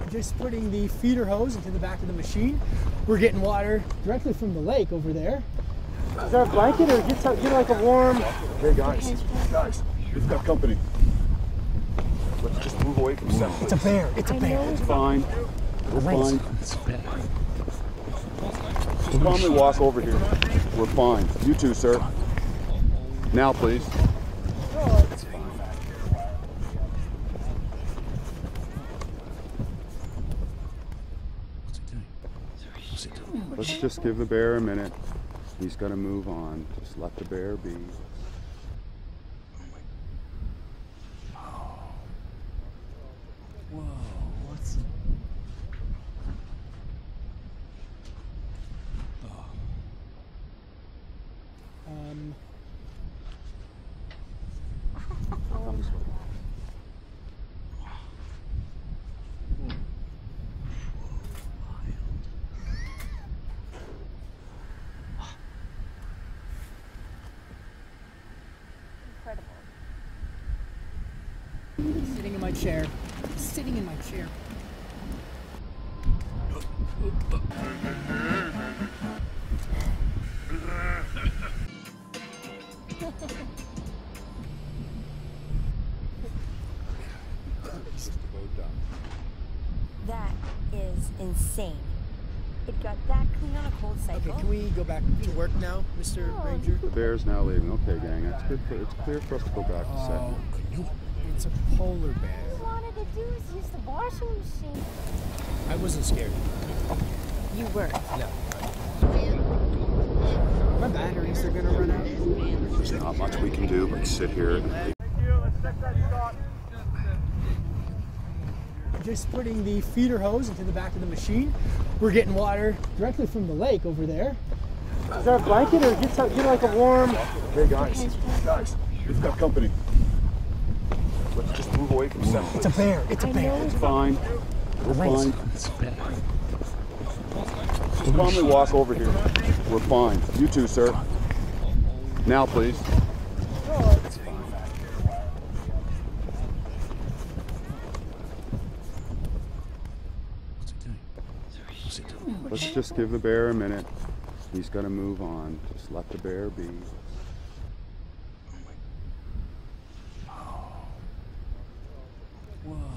Just putting the feeder hose into the back of the machine. We're getting water directly from the lake over there. Is there a blanket or get like a warm? Hey guys, we've got company. Let's just move away from center. It's a bear. It's a bear. It's fine. We're fine. Just calmly walk over here. We're fine. You too, sir. Now, please. Let's just give the bear a minute. He's gonna move on. Just let the bear be. Whoa, what's... Sitting in my chair. Sitting in my chair. That is insane. It got that clean on a cold cycle. Okay, can we go back to work now, Mr. Ranger? The bear's now leaving. Okay, gang. It's clear for us to go back to set. It's a polar bear. All I wanted to do is use the washing machine. I wasn't scared. You were. No. My batteries are gonna run out. There's not much we can do but sit here and Just putting the feeder hose into the back of the machine. We're getting water directly from the lake over there. Is there a blanket or get like a warm? Hey guys, we've got company. Let's just move away from center. It's a bear. It's a bear. It's fine. We're fine. Just calmly walk over here. We're fine. You too, sir. Now, please. Let's just give the bear a minute. He's gonna move on. Just let the bear be. Whoa.